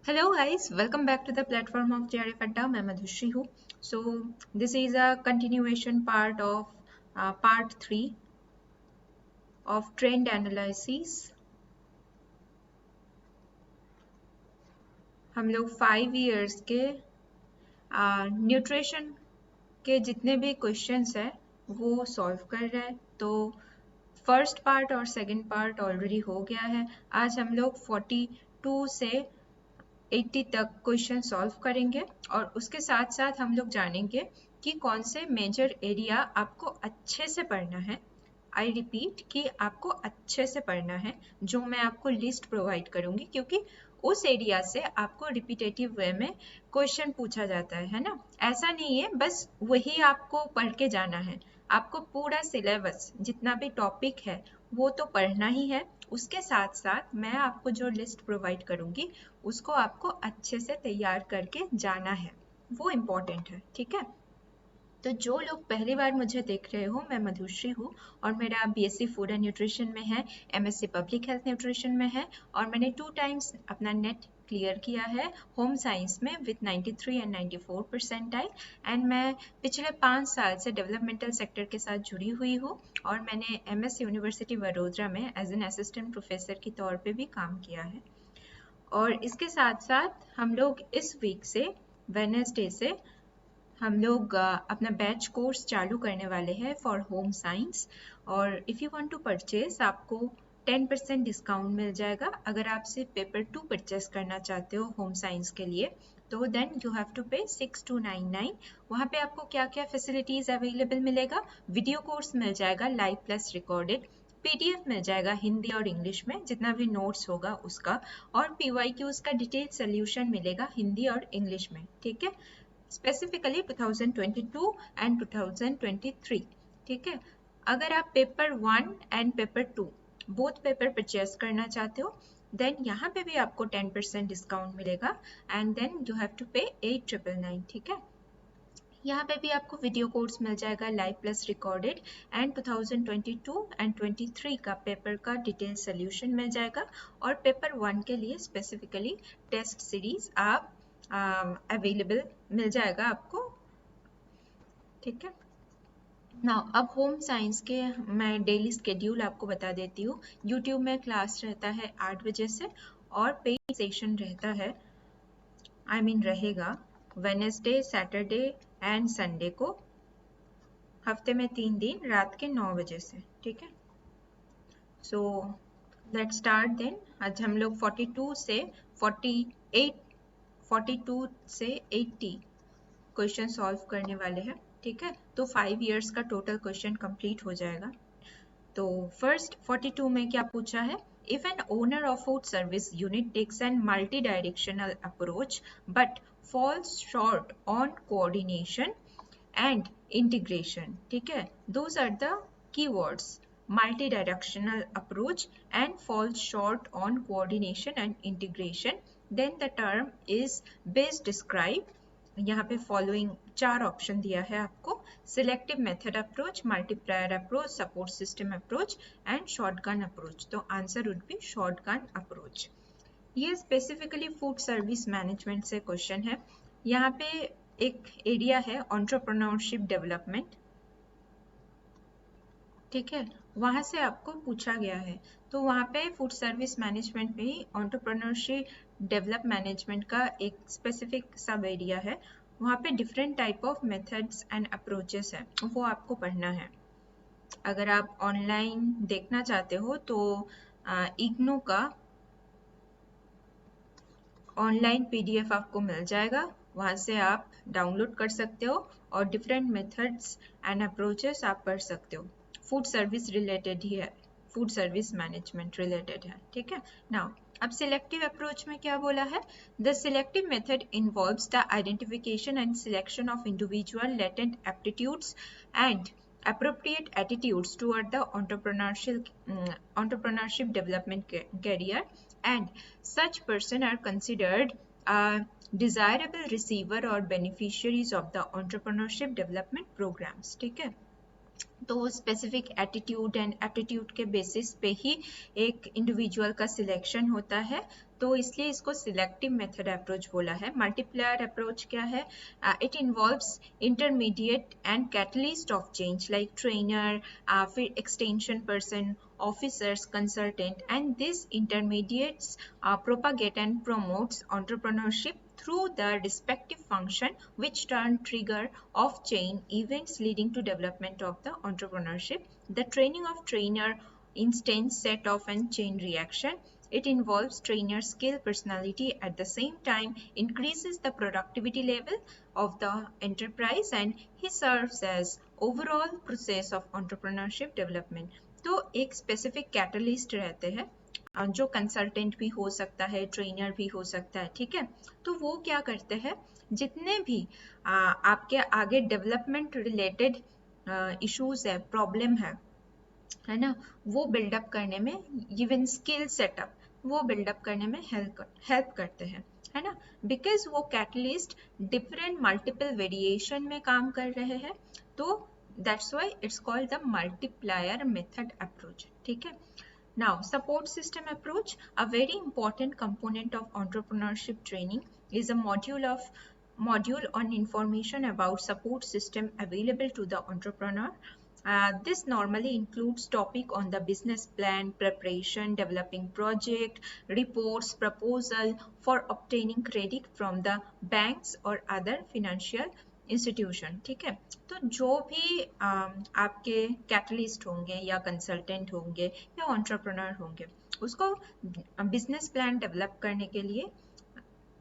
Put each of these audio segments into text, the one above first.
Hello guys, welcome back to the platform of JRF Adda. मैं मधुश्री हूँ. So this is a continuation part of part 3 of trend analysis. हम लोग 5 years के nutrition के जितने भी क्वेश्चंस है वो सॉल्व कर रहे हैं. तो फर्स्ट पार्ट और सेकंड पार्ट ऑलरेडी हो गया है. आज हम लोग 42 से 80 तक क्वेश्चन सॉल्व करेंगे और उसके साथ साथ हम लोग जानेंगे कि कौन से मेजर एरिया आपको अच्छे से पढ़ना है. आई रिपीट कि आपको अच्छे से पढ़ना है, जो मैं आपको लिस्ट प्रोवाइड करूंगी, क्योंकि उस एरिया से आपको रिपीटेटिव वे में क्वेश्चन पूछा जाता है ना. ऐसा नहीं है बस वही आपको पढ़ के जाना है. आपको पूरा सिलेबस जितना भी टॉपिक है वो तो पढ़ना ही है. उसके साथ साथ मैं आपको जो लिस्ट प्रोवाइड करूंगी उसको आपको अच्छे से तैयार करके जाना है. वो इम्पोर्टेंट है. ठीक है. तो जो लोग पहली बार मुझे देख रहे हो, मैं मधुश्री हूँ और मेरा बीएससी फूड एंड न्यूट्रिशन में है, एमएससी पब्लिक हेल्थ न्यूट्रिशन में है और मैंने 2 टाइम्स अपना नेट क्लियर किया है होम साइंस में विथ 93 एंड 94 परसेंटाइल. एंड मैं पिछले 5 साल से डेवलपमेंटल सेक्टर के साथ जुड़ी हुई हूँ और मैंने एमएस यूनिवर्सिटी वडोदरा में एज एन असिस्टेंट प्रोफेसर के तौर पे भी काम किया है. और इसके साथ साथ हम लोग इस वीक से वेडनेसडे से हम लोग अपना बैच कोर्स चालू करने वाले हैं फॉर होम साइंस. और if you want to purchase आपको 10% डिस्काउंट मिल जाएगा अगर आप सिर्फ पेपर 2 परचेस करना चाहते हो होम साइंस के लिए. तो देन यू हैव टू पे 6299. वहाँ पे आपको क्या क्या फैसिलिटीज़ अवेलेबल मिलेगा. वीडियो कोर्स मिल जाएगा लाइव प्लस रिकॉर्डेड, पीडीएफ मिल जाएगा हिंदी और इंग्लिश में जितना भी नोट्स होगा उसका, और पीवाईक्यूज का डिटेल सोल्यूशन मिलेगा हिंदी और इंग्लिश में. ठीक है. Specifically 2022 and 2023. ठीक है. अगर आप paper 1 and paper 2 both paper purchase करना चाहते हो देन यहाँ पे भी आपको 10% डिस्काउंट मिलेगा and then you have to pay 8999. ठीक है. यहाँ पे भी आपको वीडियो कोर्स मिल जाएगा live plus recorded and 2022 and 23 का पेपर का डिटेल सोल्यूशन मिल जाएगा. और पेपर 1 के लिए स्पेसिफिकली टेस्ट सीरीज आप अवेलेबल मिल जाएगा आपको. ठीक है. नाउ अब होम साइंस के मैं डेली स्केड्यूल आपको बता देती हूँ. यूट्यूब में क्लास रहता है 8 बजे से और पेड सेशन रहता है रहेगा वेडनेसडे, सैटरडे एंड संडे को, हफ्ते में 3 दिन रात के 9 बजे से. ठीक है. So let's start then. आज हम लोग 42 से 80 क्वेश्चन सॉल्व करने वाले हैं. ठीक है. तो 5 इयर्स का टोटल क्वेश्चन कंप्लीट हो जाएगा. तो फर्स्ट 42 में क्या पूछा है. If an owner of food service unit takes an multi-directional approach but falls short on coordination and integration. ठीक है. Those are the keywords. Multi-directional approach and falls short on coordination and integration. Then the term is best described. यहाँ पे following 4 option दिया है आपको. Selective method approach, multiplier approach, support system approach and shotgun approach. तो answer would be shotgun approach. ये specifically food service management से question है. यहाँ पे एक एरिया है एंटरप्रेन्योरशिप डेवलपमेंट. ठीक है. वहाँ से आपको पूछा गया है. तो वहाँ पे फूड सर्विस मैनेजमेंट में ही एंटरप्रेन्योरशिप डेवलप मैनेजमेंट का एक स्पेसिफिक सब एरिया है. वहाँ पे different type of methods and approaches है, वो आपको पढ़ना है. अगर आप ऑनलाइन देखना चाहते हो तो इग्नू का ऑनलाइन पीडीएफ आपको मिल जाएगा, वहाँ से आप डाउनलोड कर सकते हो और डिफरेंट मेथड्स एंड अप्रोचेस आप पढ़ सकते हो. फूड सर्विस रिलेटेड ही है, फूड सर्विस मैनेजमेंट रिलेटेड है. ठीक है. नाउ अब सिलेक्टिव अप्रोच में क्या बोला है. The selective method involves the identification and selection of individual latent aptitudes and appropriate attitudes toward the entrepreneurship development career, and such person are considered desirable receiver or beneficiaries of the entrepreneurship development programs. ठीक है. तो specific attitude and aptitude के basis पे ही एक individual का selection होता है. तो इसलिए इसको सिलेक्टिव मेथड अप्रोच बोला है। मल्टीप्लायर अप्रोच क्या है? It involves intermediate and catalyst of change like trainer, फिर extension person, officers, consultant, and this intermediates propagate and promotes entrepreneurship through the respective function which turn trigger of chain events leading to development of the entrepreneurship. The training of trainer instance set off and chain reaction. It involves trainer skill, personality, at the same time increases the productivity level of the enterprise, and he serves as overall process of entrepreneurship development. तो एक specific catalyst रहते हैं जो consultant भी हो सकता है, trainer भी हो सकता है, ठीक है। तो वो क्या करते हैं, जितने भी आपके आगे डेवलपमेंट रिलेटेड इश्यूज है, प्रॉब्लम है ना, वो बिल्डअप करने में, इवन स्किल सेटअप वो बिल्डअप करने में हेल्प करते हैं, है ना। बिकॉज वो कैटलिस्ट डिफरेंट मल्टीपल वेरिएशन में काम कर रहे हैं, तो that's why it's called the multiplier method approach, ठीक है। Now support system approach, a very important component of entrepreneurship training, is a module on information about support system available to the entrepreneur. This normally includes topic on the business plan preparation, developing project, reports, proposal for obtaining credit from the banks or other financial institution, ठीक है। तो जो भी आपके catalyst होंगे या consultant होंगे या एंटरप्रेन्योर होंगे, उसको बिजनेस प्लान डेवलप करने के लिए,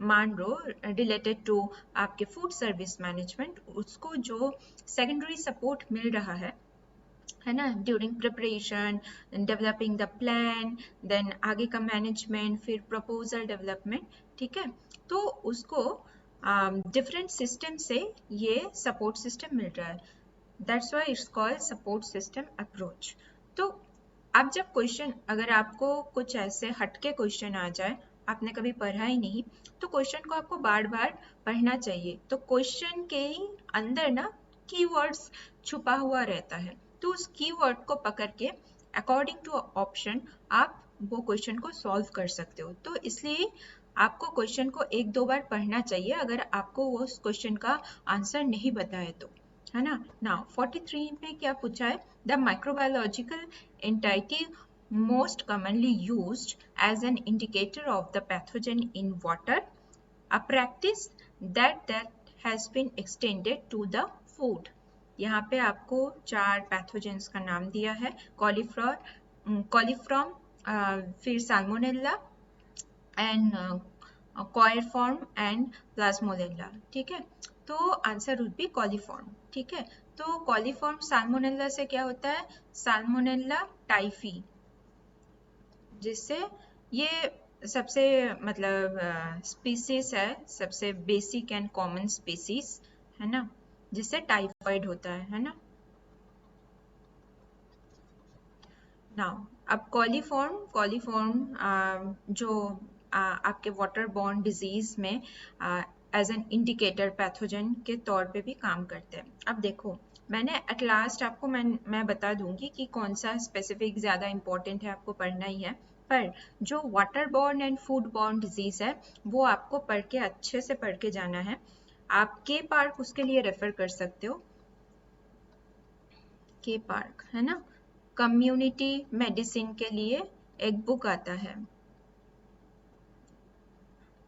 मान लो रिलेटेड टू आपके फूड सर्विस मैनेजमेंट, उसको जो सेकेंडरी सपोर्ट मिल रहा है ना, during preparation, developing the plan, then आगे का मैनेजमेंट, फिर प्रपोजल डेवलपमेंट, ठीक है। तो उसको डिफरेंट सिस्टम से ये सपोर्ट सिस्टम मिल रहा है, that's why it's called support system approach. तो अब जब क्वेश्चन, अगर आपको कुछ ऐसे हटके क्वेश्चन आ जाए, आपने कभी पढ़ा ही नहीं, तो क्वेश्चन को आपको बार बार पढ़ना चाहिए। तो क्वेश्चन के ही अंदर ना कीवर्ड्स छुपा हुआ रहता है, तो उस कीवर्ड को पकड़ के अकॉर्डिंग टू ऑप्शन आप वो क्वेश्चन को सॉल्व कर सकते हो। तो इसलिए आपको क्वेश्चन को एक दो बार पढ़ना चाहिए अगर आपको वो उस क्वेश्चन का आंसर नहीं बताए तो, है ना। नाउ 43 में क्या पूछा है, the microbiological entity most commonly used as an indicator of the pathogen in water, a practice that has been extended to the food. यहाँ पे आपको 4 पैथोजेंस का नाम दिया है, कॉलीफ्रॉम, फिर साल्मोनेला एंड कोएरफॉर्म एंड प्लाज्मोलेला, ठीक है। तो आंसर वुड बी कॉलीफॉर्म, ठीक है। तो कॉलीफॉर्म साल्मोनेला से क्या होता है, साल्मोनेला टाइफी, जिससे ये सबसे मतलब स्पीसीज है, सबसे बेसिक एंड कॉमन स्पीसीज है ना, जिससे टाइफाइड होता है ना। नाउ अब कॉलीफॉर्म जो आपके वाटर बॉर्न डिजीज में एज एन इंडिकेटर पैथोजन के तौर पे भी काम करते हैं। अब देखो, मैंने एट लास्ट आपको मैं बता दूंगी कि कौन सा स्पेसिफिक ज़्यादा इंपॉर्टेंट है, आपको पढ़ना ही है, पर जो water borne and food borne disease है वो आपको पढ़ के अच्छे से पढ़ के जाना है। आप के पार्क उसके लिए रेफर कर सकते हो, के पार्क है ना, कम्युनिटी मेडिसिन के लिए एक बुक आता है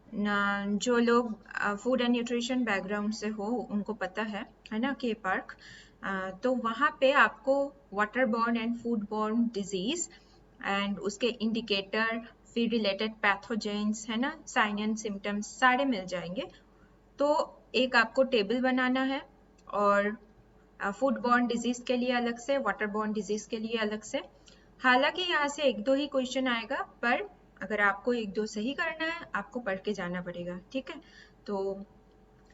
ना, जो लोग फूड एंड न्यूट्रिशन बैकग्राउंड से हो उनको पता है ना, के पार्क। तो वहाँ पे आपको water borne and food borne disease and उसके इंडिकेटर, फिर रिलेटेड पैथोजेंस है ना, साइन एंड सिम्टम्स सारे मिल जाएंगे। तो एक आपको टेबल बनाना है, और फूड बॉर्न डिजीज के लिए अलग से, वाटर बॉर्न डिजीज के लिए अलग से। हालांकि यहाँ से एक दो ही क्वेश्चन आएगा, पर अगर आपको एक दो सही करना है आपको पढ़ के जाना पड़ेगा, ठीक है। तो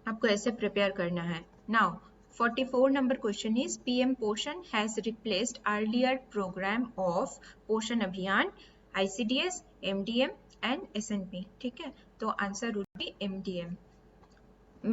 आपको ऐसे प्रिपेयर करना है। Now 44 number question is PM पोषण has replaced earlier program of पोषण अभियान, ICDS, MDM and SNP, ठीक है। तो answer would be MDM।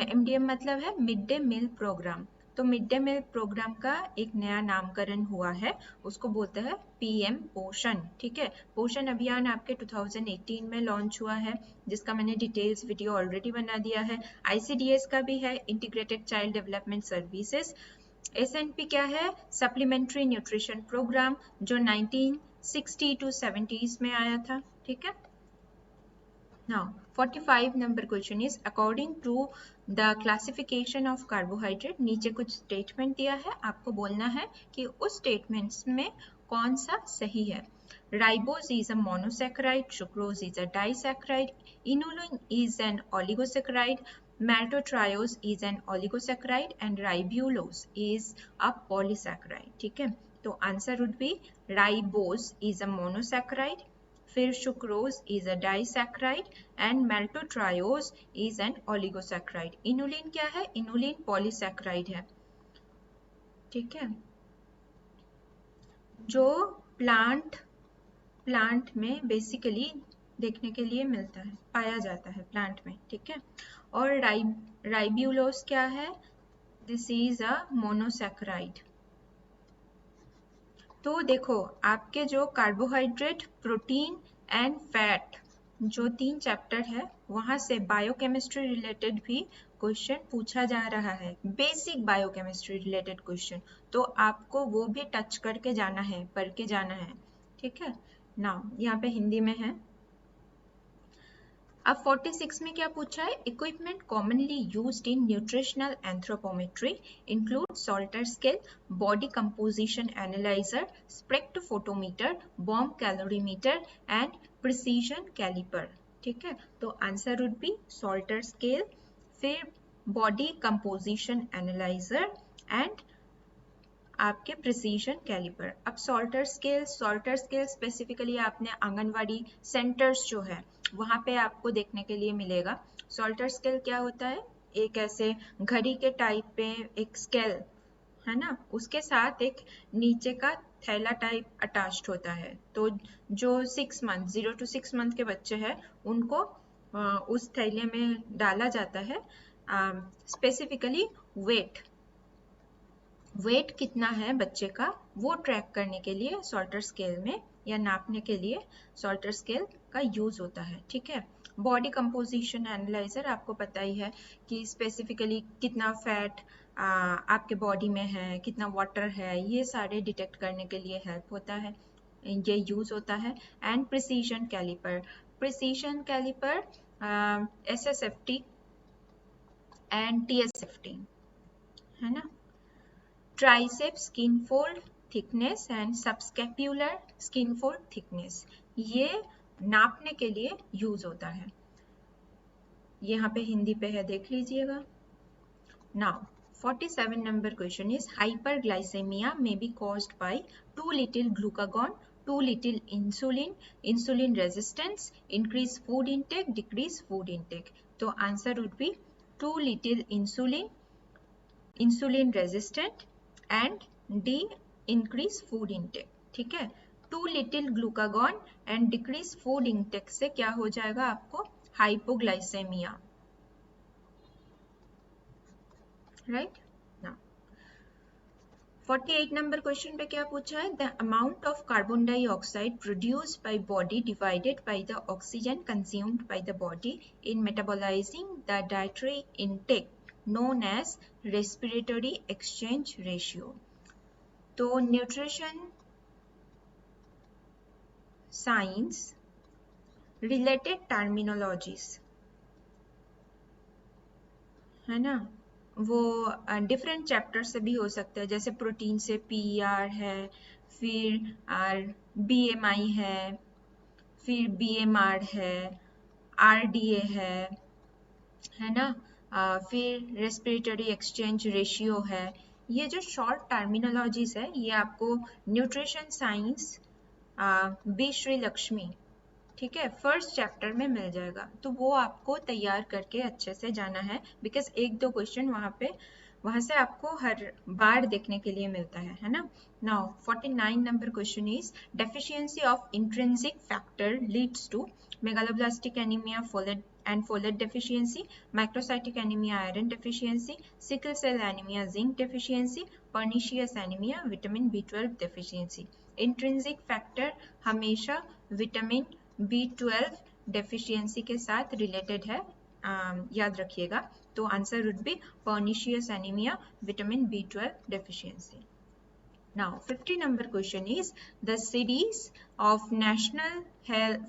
MDM मतलब है मिड डे मील प्रोग्राम। तो मिड डे मील प्रोग्राम का एक नया नामकरण हुआ है, उसको बोलते हैं पीएम पोषण। ठीक है, पोषण अभियान आपके 2018 में लॉन्च हुआ है, जिसका मैंने डिटेल्स वीडियो ऑलरेडी बना दिया है। आईसीडीएस का भी है, integrated child development services. S&P क्या है? सप्लीमेंट्री न्यूट्रिशन प्रोग्राम, जो 1960 to 70s में आया था। ठीक है, now 45 number question is according to the classification of carbohydrate, नीचे कुछ स्टेटमेंट दिया है, आपको बोलना है कि उस स्टेटमेंट्स में कौन सा सही है। Ribose is a monosaccharide, sucrose is a disaccharide, inulin is an oligosaccharide, maltodextrose is an oligosaccharide and ribulose is a polysaccharide। ठीक है, तो answer would be ribose is a monosaccharide, फिर sucrose is a disaccharide and maltodextrose is an oligosaccharide. Inulin क्या है? Inulin polysaccharide है। ठीक है, जो प्लांट में बेसिकली देखने के लिए मिलता है, पाया जाता है प्लांट में। ठीक है, और राइब्यूलोस क्या है? This is a monosaccharide. तो देखो, आपके जो कार्बोहाइड्रेट, प्रोटीन एंड फैट, जो 3 चैप्टर है, वहां से बायोकेमिस्ट्री रिलेटेड भी क्वेश्चन पूछा जा रहा है, बेसिक बायोकेमिस्ट्री रिलेटेड क्वेश्चन, तो आपको वो भी टच करके जाना है, पढ़ के जाना है। ठीक है, नाउ यहाँ पे हिंदी में है। अब 46 में क्या पूछा है? Equipment commonly used in nutritional anthropometry include salter scale, body composition analyzer, spectrophotometer, bomb calorimeter and precision caliper. ठीक है, तो answer would be salter scale, फिर बॉडी कंपोजिशन एनालाइजर एंड आपके प्रिसीजन कैलिपर। अब सॉल्टर स्केल स्पेसिफिकली आपने anganwadi centres जो है वहां पे आपको देखने के लिए मिलेगा। सॉल्टर स्केल क्या होता है? एक ऐसे घड़ी के टाइप पे एक स्केल है ना, उसके साथ एक नीचे का थैला टाइप अटैच्ड होता है। तो जो 6 मंथ 0 to 6 मंथ के बच्चे हैं उनको उस थैले में डाला जाता है। स्पेसिफिकली वेट कितना है बच्चे का वो ट्रैक करने के लिए सॉल्टर स्केल में या नापने के लिए सॉल्टर स्केल का यूज होता है। ठीक है, बॉडी कंपोजिशन एनालाइजर आपको पता ही है कि स्पेसिफिकली कितना फैट आपके बॉडी में है, कितना वाटर है, ये सारे डिटेक्ट करने के लिए हेल्प होता है, ये यूज होता है। And precision caliper SSFT and TSFT है ना। Triceps skin fold thickness and subscapular skin fold thickness, ये नापने के लिए यूज होता है। यहाँ पे हिंदी पे है, देख लीजिएगा। Now 47 number question is hyperglycaemia may be caused by too little glucagon, too little insulin resistance, increase food intake, decrease food intake. तो answer would be too little insulin resistant and D increase food intake. ठीक है, too little glucagon and decrease food intake से क्या हो जाएगा आपको? Hypoglycaemia. Right, now 48 number question पे क्या पूछा है? The amount of carbon dioxide produced by body divided by the oxygen consumed by the body in metabolising the dietary intake known as respiratory exchange ratio। तो nutrition science related terminologies है ना, वो different chapter से भी हो सकता है, जैसे प्रोटीन से PER है, फिर BMI है, फिर BMR है, RDA है ना, फिर रेस्पिरेटरी एक्सचेंज रेशियो है। ये जो शॉर्ट टर्मिनोलॉजीज है ये आपको nutrition science B Sri Lakshmi, ठीक है, फर्स्ट चैप्टर में मिल जाएगा। तो वो आपको तैयार करके अच्छे से जाना है, बिकॉज 1-2 क्वेश्चन वहां से आपको हर बार देखने के लिए मिलता है ना। Now 49 number question is deficiency of intrinsic factor leads to megaloblastic anaemia, folate and folate deficiency, macrocytic anemia iron deficiency, sickle cell anemia zinc deficiency, pernicious anemia vitamin B12 deficiency. Intrinsic factor हमेशा vitamin B12 deficiency के साथ related है, याद रखिएगा. तो answer would be pernicious anemia vitamin B12 deficiency. Now 50 number question is the series of National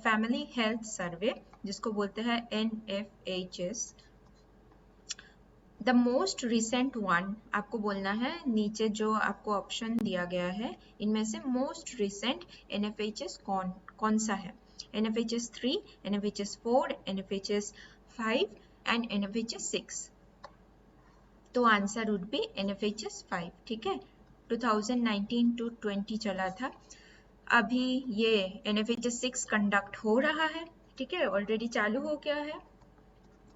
Family Health Survey जिसको बोलते हैं NFHS. The most recent one आपको बोलना है, नीचे जो आपको ऑप्शन दिया गया है इनमें से most recent NFHS कौन सा है. NFHS 3, NFHS 4, NFHS 5 and NFHS 6. तो आंसर would be NFHS 5. ठीक है, 2019 to 20 चला था. अभी ये NFHS 6 कंडक्ट हो रहा है. ठीक है, ऑलरेडी चालू हो गया है.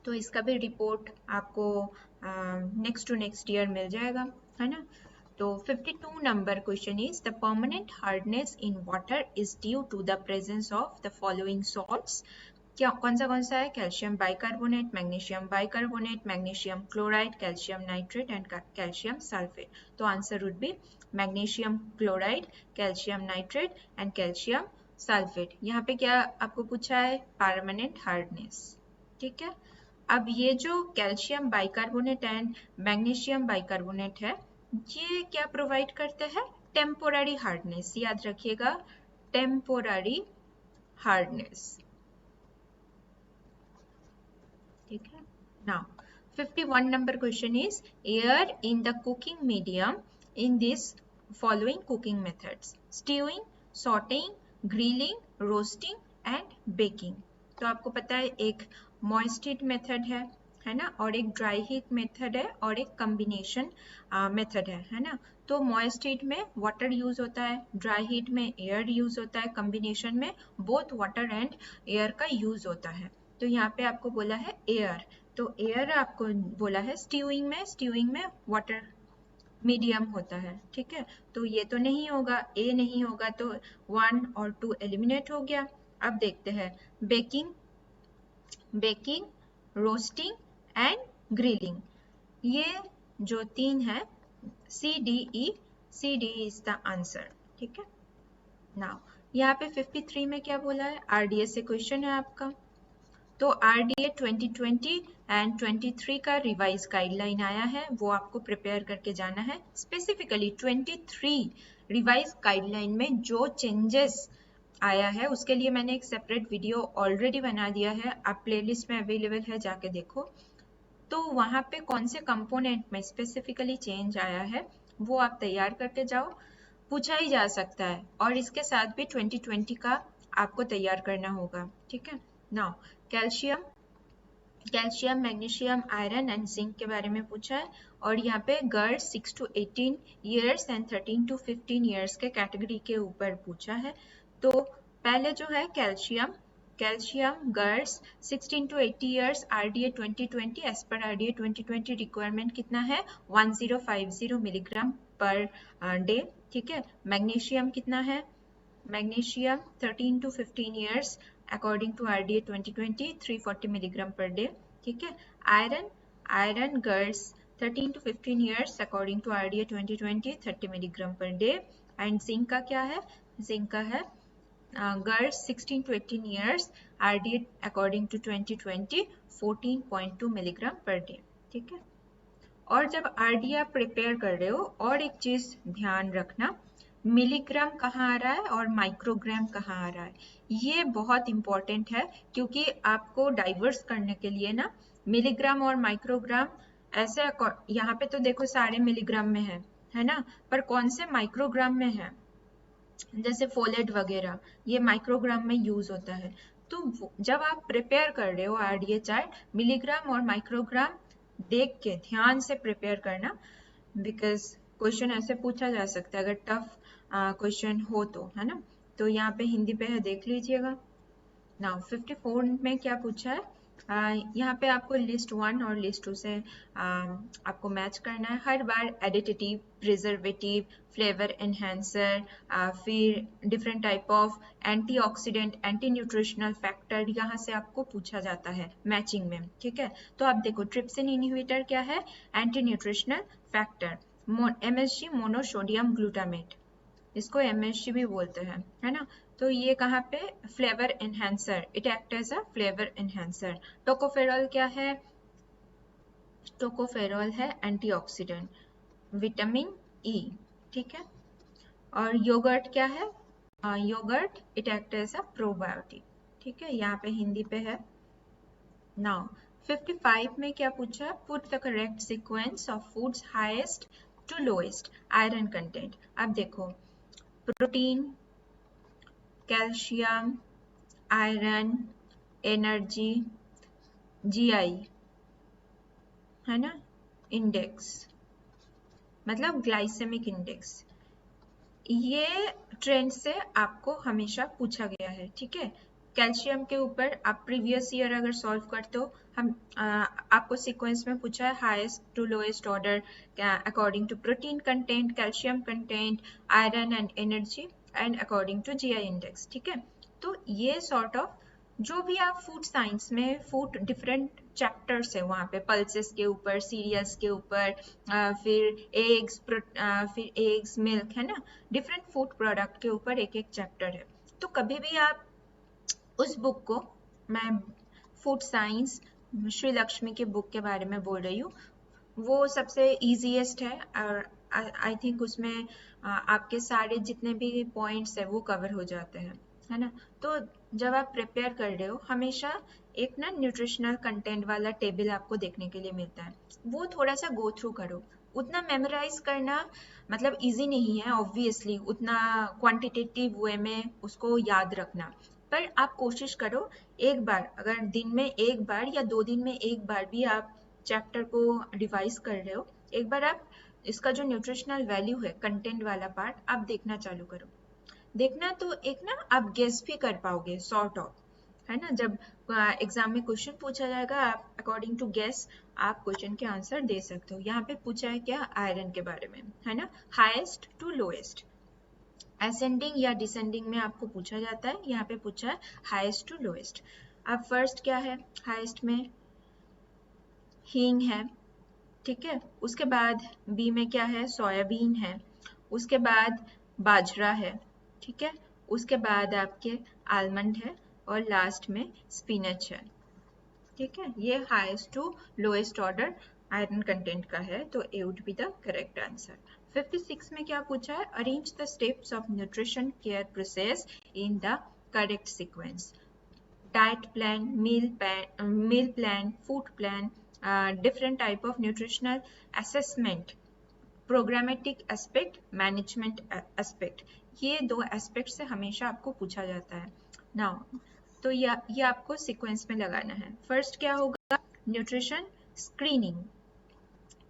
तो इसका भी रिपोर्ट आपको नेक्स्ट टू नेक्स्ट ईयर मिल जाएगा, है ना. तो 52 number question is the permanent hardness in water is due to the presence of the following salts. क्या कौन सा है? Calcium bicarbonate, magnesium bicarbonate, magnesium chloride, calcium nitrate and calcium sulphate. तो answer would be magnesium chloride, calcium nitrate and calcium sulphate. यहाँ पे क्या आपको पूछा है? Permanent hardness. ठीक है, अब ये जो calcium bicarbonate and magnesium bicarbonate है ये क्या प्रोवाइड करते हैं? Temporary hardness. याद रखिएगा, टेम्पोररी हार्डनेस. ठीक है. Now 51 number question is air in the cooking medium in this following cooking methods: stewing, sauteing, grilling, roasting and baking. तो आपको पता है एक moist heat method है ना, और एक dry heat method है और एक combination method है ना. तो moist heat में water use होता है, dry heat में air use होता है, combination में both water and air का use होता है. तो यहाँ पे आपको बोला है एयर, तो एयर आपको बोला है स्टीविंग में वाटर मीडियम होता है. ठीक है, तो ये तो नहीं होगा, ए नहीं होगा, तो 1 और 2 एलिमिनेट हो गया. अब देखते हैं बेकिंग, रोस्टिंग एंड ग्रिलिंग. ये जो 3 है C D is the answer. ठीक है. नाउ यहाँ पे 53 में क्या बोला है? आरडीएस से क्वेश्चन है आपका. तो आरडीए 2020 एंड 23 का रिवाइज गाइडलाइन आया है, वो आपको प्रिपेयर करके जाना है. स्पेसिफिकली 23 रिवाइज गाइडलाइन में जो चेंजेस आया है उसके लिए मैंने एक सेपरेट वीडियो ऑलरेडी बना दिया है, आप प्लेलिस्ट में अवेलेबल है, जाके देखो. तो वहाँ पे कौन से कंपोनेंट में स्पेसिफिकली चेंज आया है वो आप तैयार करके जाओ, पूछा ही जा सकता है. और इसके साथ भी 2020 का आपको तैयार करना होगा. ठीक है. Now calcium, magnesium, iron and zinc के बारे में पूछा है. और यहाँ पे girls 6 to 18 years and 13 to 15 years के कैटेगरी के ऊपर पूछा है. तो पहले जो है calcium girls 16 to 80 years, RDA 2020 as पर आरडीए 2020 रिक्वायरमेंट कितना है? 1050 मिलीग्राम पर डे. ठीक है. मैग्नीशियम कितना है? Magnesium 13 to 15 years according to RDA 2020 340 milligram per day. ठीक है. Iron girls 13 to 15 years according to RDA 2020 30 milligram per day. And zinc का क्या है? जिंक का है girls 16 to 18 years, RDA according to 2020 14.2 milligram per day. ठीक है. और जब RDA आप प्रिपेयर कर रहे हो और एक चीज ध्यान रखना, मिलीग्राम कहाँ आ रहा है और माइक्रोग्राम कहाँ आ रहा है, ये बहुत इंपॉर्टेंट है. क्योंकि आपको डाइवर्स करने के लिए ना मिलीग्राम और माइक्रोग्राम ऐसे, यहाँ पे तो देखो सारे मिलीग्राम में है ना, पर कौन से माइक्रोग्राम में है, जैसे फोलेट वगैरह ये माइक्रोग्राम में यूज होता है. तो जब आप प्रिपेयर कर रहे हो आरडीए चार्ट, मिलीग्राम और माइक्रोग्राम देख के ध्यान से प्रिपेयर करना, बिकॉज क्वेश्चन ऐसे पूछा जा सकता है अगर टफ क्वेश्चन हो तो, है ना. तो यहाँ पे हिंदी पे है, देख लीजिएगा. नाउ 54 में क्या पूछा है? यहाँ पे आपको लिस्ट 1 और लिस्ट 2 से आपको मैच करना है। हर बार एडिटिव, प्रिजर्वेटिव, फ्लेवर एनहेंसर, फिर different type of antioxidant, anti nutritional factor यहाँ से आपको पूछा जाता है मैचिंग में, ठीक है। तो आप देखो ट्रिप्सिन इनहिबिटर क्या है, anti nutritional factor, MSG monosodium glutamate, इसको MSG भी बोलते हैं, है ना। तो ये कहाँ पे, flavour enhancer, it act as a flavour enhancer. Tocopherol क्या है, टोकोफेरॉल है एंटीऑक्सीडेंट, विटामिन ई, ठीक है। और योगर्ट क्या है, yogurt it act as a probiotic, ठीक है। यहाँ पे हिंदी पे है। नाउ 55 में क्या पूछा, put the correct sequence of foods highest to lowest iron content. अब देखो protein, calcium, iron, energy, GI, है ना, इंडेक्स मतलब ग्लाइसेमिक इंडेक्स, ये ट्रेंड से आपको हमेशा पूछा गया है, ठीक है। कैल्शियम के ऊपर आप प्रीवियस ईयर अगर सॉल्व करते हो, आपको सीक्वेंस में पूछा है highest to lowest order according to protein content, calcium content, iron and energy and according to GI index, ठीक है। तो ये सॉर्ट ऑफ जो भी आप फूड साइंस में, फूड डिफरेंट चैप्टर्स है वहाँ पे, पल्सेस के ऊपर, सीरियल्स के ऊपर, फिर एग्स मिल्क, है ना, डिफरेंट फूड प्रोडक्ट के ऊपर एक एक चैप्टर है। तो कभी भी आप उस बुक को, मैं फूड साइंस श्री लक्ष्मी के बुक के बारे में बोल रही हूँ, वो सबसे इजीएस्ट है और आई थिंक उसमें आपके सारे जितने भी पॉइंट्स है वो कवर हो जाते हैं, है ना। तो जब आप प्रिपेयर कर रहे हो, हमेशा एक ना न्यूट्रिशनल कंटेंट वाला टेबल आपको देखने के लिए मिलता है, वो थोड़ा सा गो थ्रू करो। उतना मेमोराइज करना मतलब इजी नहीं है ऑब्वियसली, उतना क्वांटिटेटिव वे में उसको याद रखना, पर आप कोशिश करो एक बार, अगर दिन में एक बार या 2 दिन में एक बार भी आप चैप्टर को रिवाइज कर रहे हो, एक बार आप इसका जो न्यूट्रिशनल वैल्यू है, कंटेंट वाला पार्ट आप देखना चालू करो। देखना तो एक ना आप गेस भी कर पाओगे सॉर्ट ऑफ, है ना। जब एग्जाम में क्वेश्चन पूछा जाएगा, आप अकॉर्डिंग टू गेस आप क्वेश्चन के आंसर दे सकते हो। यहाँ पे पूछा है क्या, आयरन के बारे में, है ना, हाईएस्ट टू लोएस्ट, असेंडिंग या डिसेंडिंग में आपको पूछा जाता है, यहाँ पे पूछा है हाईएस्ट टू लोएस्ट। अब फर्स्ट क्या है, हाईएस्ट में हींग है, ठीक है। उसके बाद बी में क्या है, सोयाबीन है, उसके बाद बाजरा है, ठीक है। उसके बाद आपके आलमंड है और लास्ट में स्पिनच है, ठीक है। ये highest to lowest order iron content का है, तो A would be the correct answer. 56 में क्या पूछा है, arrange the steps of nutrition care process in the correct sequence. Diet plan, meal plan, food plan, different type of nutritional assessment, programmatic aspect, management aspect, ये 2 aspect से हमेशा आपको पूछा जाता है। नाउ तो ये आपको सीक्वेंस में लगाना है। फर्स्ट क्या होगा, न्यूट्रिशन स्क्रीनिंग,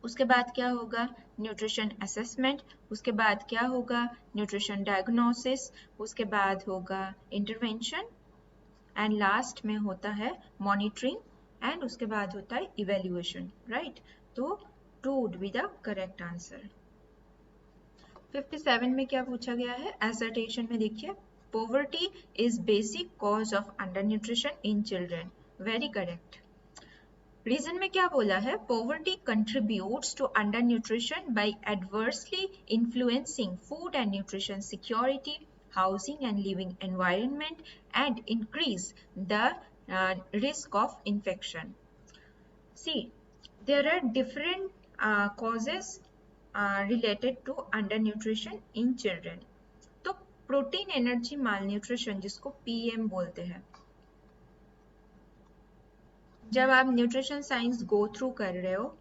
उसके बाद क्या होगा, न्यूट्रिशन असेसमेंट, उसके बाद क्या होगा, न्यूट्रिशन डायग्नोसिस, उसके बाद होगा इंटरवेंशन एंड लास्ट में होता है मॉनिटरिंग एंड उसके बाद होता है इवेल्युएशन, राइट। तो 2 would be the correct answer। 57 में क्या पूछा गया है, assertion में देखिए, poverty is basic cause of undernutrition in children, very correct। Reason में क्या बोला है, poverty contributes to undernutrition by adversely influencing food and nutrition security, housing and living environment, and increase the risk of infection। See, there are different causes related to undernutrition in children। तो protein energy malnutrition, जिसको PM बोलते हैं, जब आप nutrition science go through कर रहे हो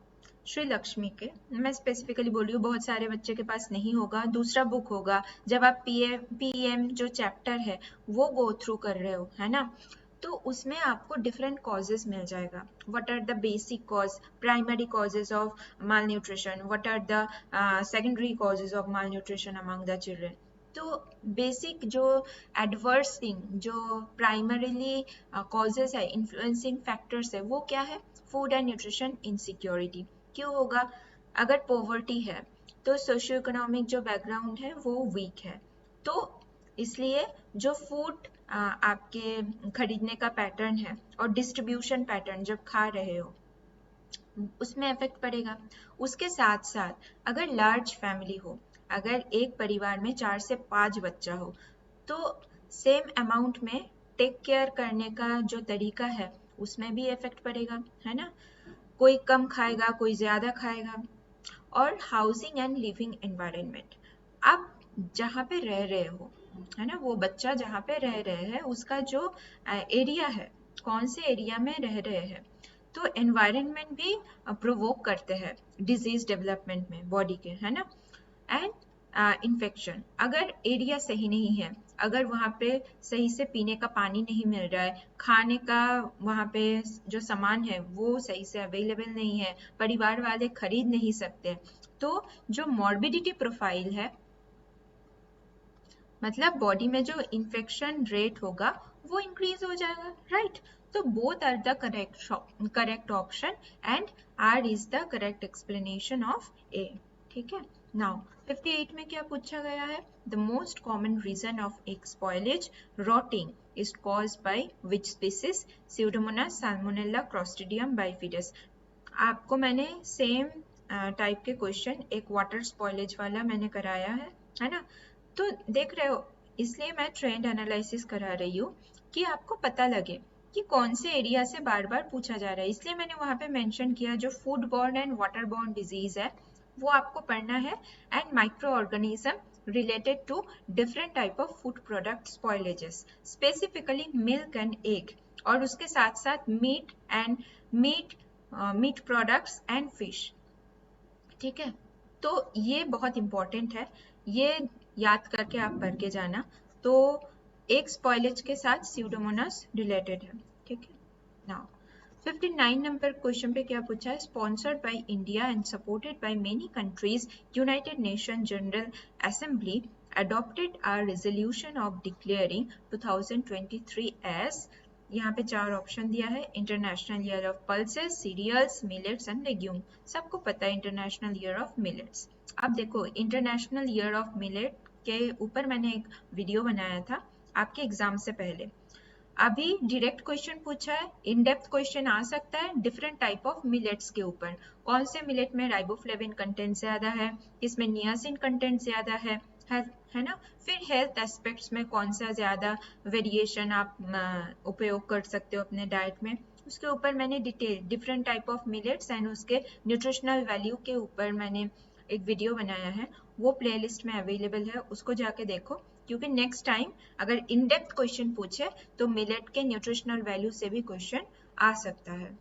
श्री लक्ष्मी के, मैं स्पेसिफिकली बोल रही हूँ, बहुत सारे बच्चे के पास नहीं होगा, दूसरा बुक होगा, जब आप PM जो चैप्टर है वो गो थ्रू कर रहे हो, है ना, तो उसमें आपको डिफरेंट कॉजेज मिल जाएगा। What are the basic cause, primary causes of malnutrition, what are the secondary causes of malnutrition among the children, तो बेसिक जो एडवर्स थिंग, जो प्राइमरीली कॉजेज है, इन्फ्लुएंसिंग फैक्टर्स है, वो क्या है? Food and nutrition insecurity. क्यों होगा? अगर पॉवर्टी है तो सोशियो इकोनॉमिक जो बैकग्राउंड है वो वीक है, तो इसलिए जो फूड आपके खरीदने का पैटर्न है और डिस्ट्रीब्यूशन पैटर्न जब खा रहे हो उसमें इफेक्ट पड़ेगा। उसके साथ साथ अगर लार्ज फैमिली हो, अगर एक परिवार में 4 से 5 बच्चा हो, तो सेम अमाउंट में टेक केयर करने का जो तरीका है उसमें भी इफेक्ट पड़ेगा, है ना? कोई कम खाएगा, कोई ज्यादा खाएगा। और हाउसिंग एंड लिविंग एनवायरनमेंट, आप जहाँ पे रह रहे हो, है ना, वो बच्चा जहाँ पे रह रहे हैं उसका जो एरिया है, कौन से एरिया में रह रहे हैं, तो एनवायरनमेंट भी प्रोवोक करते हैं डिजीज डेवलपमेंट में बॉडी के, है ना? एंड इन्फेक्शन, अगर एरिया सही नहीं है, अगर वहाँ पे सही से पीने का पानी नहीं मिल रहा है, खाने का वहाँ पे जो सामान है वो सही से अवेलेबल नहीं है, परिवार वाले खरीद नहीं सकते, तो जो मॉर्बिडिटी प्रोफाइल है, मतलब बॉडी में जो इन्फेक्शन रेट होगा वो इंक्रीज हो जाएगा, राइट? तो both are the correct option and R is the correct explanation of A. ठीक है, नाउ 58 में क्या पूछा गया है? The most common reason of egg spoilage rotting is caused by which species? Pseudomonas, Salmonella, Clostridium, bifidus. आपको मैंने same type के क्वेश्चन एक वाटर स्पॉइलेज वाला मैंने कराया है ना? तो देख रहे हो, इसलिए मैं ट्रेंड एनालिसिस करा रही हूँ कि आपको पता लगे कि कौन से एरिया से बार बार पूछा जा रहा है, इसलिए मैंने वहाँ पे मेंशन किया जो food borne and water borne disease है वो आपको पढ़ना है, and micro organism related to different type of food product spoilages, specifically milk and egg, और उसके साथ साथ मीट प्रोडक्ट्स एंड फिश। ठीक है, तो ये बहुत इंपॉर्टेंट है, ये याद करके आप पढ़ के जाना। तो एक स्पॉइलेज के साथ स्यूडोमोनास रिलेटेड है। ठीक है, नाउ 59 नंबर क्वेश्चन पे क्या पूछा है? Sponsored by India and supported by many countries, United nation general assembly adopted a resolution of declaring 2023 as, यहाँ पे 4 ऑप्शन दिया है, international year of pulses, cereals, millets and legume. सबको पता है इंटरनेशनल ईयर ऑफ मिलेट्स। अब देखो, international year of millet के ऊपर मैंने एक वीडियो बनाया था आपके एग्जाम से पहले। अभी डायरेक्ट क्वेश्चन पूछा है, इन डेप्थ क्वेश्चन आ सकता है डिफरेंट टाइप ऑफ मिलेट्स के ऊपर, कौन से मिलेट में राइबोफ्लेविन कंटेंट ज्यादा है, किसमें नियासिन कंटेंट ज्यादा है ना? फिर हेल्थ एस्पेक्ट्स में कौन सा ज्यादा वेरिएशन आप उपयोग कर सकते हो अपने डाइट में, उसके ऊपर मैंने detail different type of millets and उसके न्यूट्रिशनल वैल्यू के ऊपर मैंने एक वीडियो बनाया है, वो प्लेलिस्ट में अवेलेबल है, उसको जाके देखो, क्योंकि नेक्स्ट टाइम अगर इन डेप्थ क्वेश्चन पूछे तो मिलेट के न्यूट्रिशनल वैल्यू से भी क्वेश्चन आ सकता है।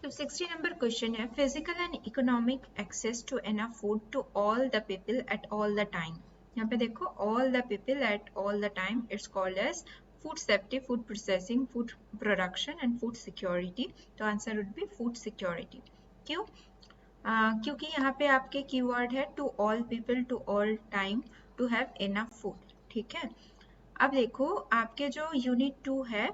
तो 60 नंबर क्वेश्चन है, physical and economic access to enough food to all the people at all the time. यहाँ पे देखो, all the people at all the time, it's called as food safety, food processing, food production and food security. तो answer would be food security. क्यों? क्योंकि यहाँ पे आपके keyword है to all people to all time to have enough food. ठीक है, अब देखो आपके जो यूनिट 2 है,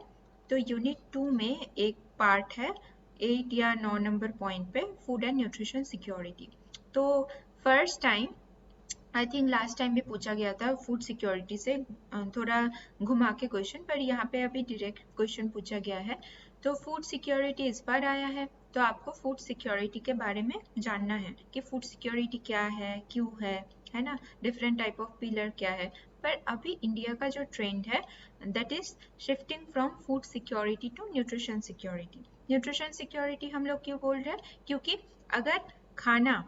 तो यूनिट 2 में एक पार्ट है 8 या 9 नंबर पॉइंट पे, फूड एंड न्यूट्रिशन सिक्योरिटी। तो first time, I think last time भी पूछा गया था फूड सिक्योरिटी से थोड़ा घुमा के क्वेश्चन, पर यहाँ पे अभी डायरेक्ट क्वेश्चन पूछा गया है। तो फूड सिक्योरिटी इस बार आया है, तो आपको फूड सिक्योरिटी के बारे में जानना है कि फूड सिक्योरिटी क्या है, क्यों है ना? डिफरेंट टाइप ऑफ पिलर क्या है। पर अभी इंडिया का जो ट्रेंड है that is shifting from food security to nutrition security. Nutrition security हम लोग क्यों बोल रहे हैं? क्योंकि अगर खाना,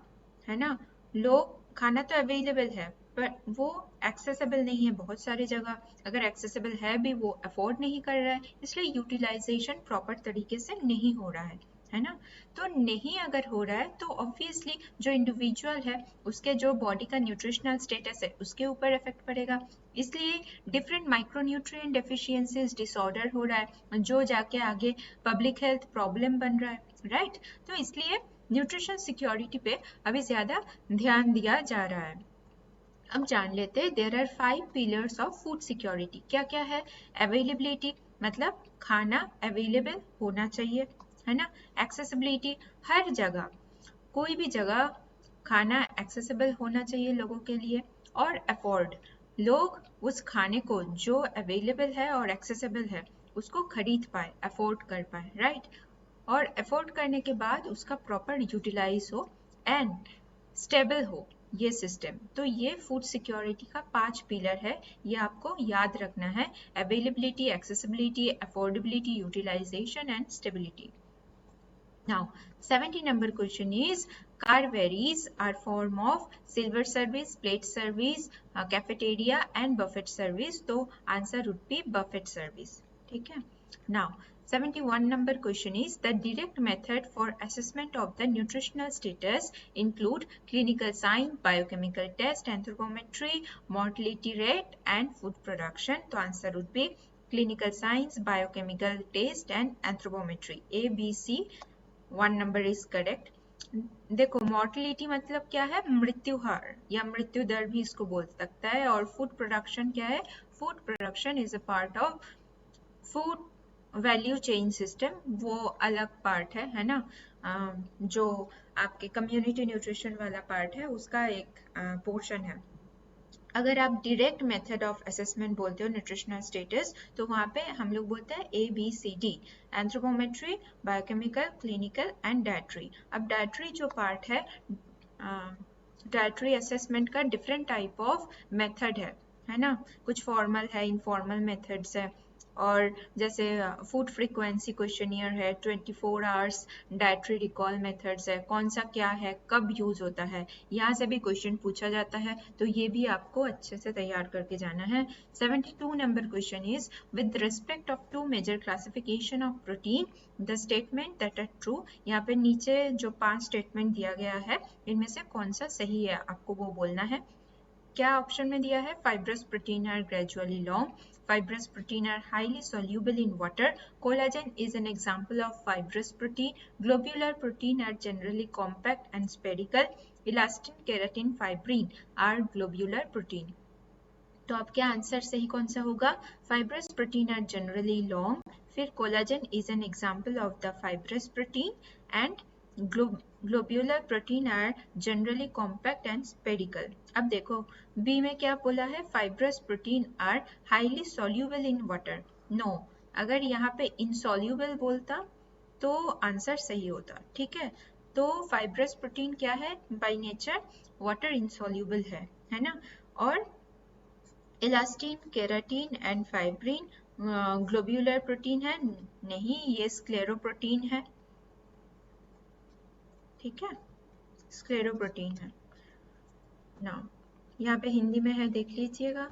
है ना, लोग खाना तो अवेलेबल है पर वो एक्सेसिबल नहीं है बहुत सारी जगह, अगर एक्सेसिबल है भी वो अफोर्ड नहीं कर रहा है, इसलिए यूटिलाइजेशन प्रॉपर तरीके से नहीं हो रहा है ना? तो नहीं अगर हो रहा है तो ऑब्वियसली जो इंडिविजुअल है उसके जो बॉडी का न्यूट्रिशनल स्टेटस है उसके ऊपर इफेक्ट पड़ेगा, इसलिए डिफरेंट माइक्रोन्यूट्रिएंट डेफिशिएंसीज डिसऑर्डर हो रहा है जो जाके आगे पब्लिक हेल्थ प्रॉब्लम बन रहा है, राइट? तो इसलिए न्यूट्रिशन सिक्योरिटी पे अभी ज्यादा ध्यान दिया जा रहा है। अब जान लेते हैं there are 5 pillars of food security. क्या क्या है? अवेलेबिलिटी, मतलब खाना अवेलेबल होना चाहिए, है ना। एक्सेसिबिलिटी, हर जगह, कोई भी जगह खाना एक्सेसिबल होना चाहिए लोगों के लिए। और अफोर्ड, लोग उस खाने को जो अवेलेबल है और एक्सेसिबल है उसको खरीद पाए, अफोर्ड कर पाए, राइट। और अफोर्ड करने के बाद उसका प्रॉपर यूटिलाइज हो एंड स्टेबल हो ये सिस्टम। तो ये फूड सिक्योरिटी का 5 पिलर है, ये आपको याद रखना है। Availability, accessibility, affordability, utilisation and stability. Now, 70 number question is carveries are form of silver service, plate service, cafeteria and buffet service. तो answer would be buffet service. ठीक है. Now, 71 number question is the direct method for assessment of the nutritional status include clinical sign, biochemical test, anthropometry, mortality rate and food production. तो answer would be clinical signs, biochemical test and anthropometry. A, B, C. 1 number is correct. देखो mortality मतलब क्या है? मृत्यु हार या मृत्यु दर भी इसको बोल सकता है। और फूड प्रोडक्शन क्या है? Food production is a part of food value chain system, वो अलग पार्ट है ना। जो आपके कम्युनिटी न्यूट्रिशन वाला पार्ट है उसका एक पोर्शन है। अगर आप डायरेक्ट मेथड ऑफ असेसमेंट बोलते हो न्यूट्रिशनल स्टेटस, तो वहाँ पे हम लोग बोलते हैं ABCD, anthropometry, biochemical, clinical and dietary. अब डायट्री जो पार्ट है, डायट्री असेसमेंट का डिफरेंट टाइप ऑफ मेथड है ना। कुछ फॉर्मल है, इनफॉर्मल मेथड्स है। और जैसे फूड फ्रीक्वेंसी क्वेश्चनियर है, 24 आवर्स डाइटरी रिकॉल मेथड्स है, कौन सा क्या है, कब यूज होता है, यहाँ से भी क्वेश्चन पूछा जाता है। तो ये भी आपको अच्छे से तैयार करके जाना है। 72 number question is with respect of to major classification of protein the statement that are true. यहाँ पे नीचे जो 5 स्टेटमेंट दिया गया है इनमें से कौन सा सही है आपको वो बोलना है। क्या ऑप्शन में दिया है? fibrous protein are gradually long, fibrous protein are highly soluble in water, collagen is an example of fibrous protein, globular protein are generally compact and spherical, elastin, keratin, fibrin are globular protein. तो अब क्या answer सही कौन सा होगा? fibrous protein are generally long, फिर collagen is an example of the fibrous protein and globular protein are generally compact and spherical. अब देखो बी में क्या बोला है? fibrous protein are highly soluble in water. No, अगर यहाँ पे insoluble बोलता तो आंसर सही होता, ठीक है। तो fibrous protein क्या है? by nature water insoluble है ना। और elastin, keratin and fibrin globular protein है? नहीं, ये स्क्लेरोप्रोटीन है, ठीक है, स्क्लेरोप्रोटीन है ना। यहाँ पे हिंदी में है, देख लीजिएगा।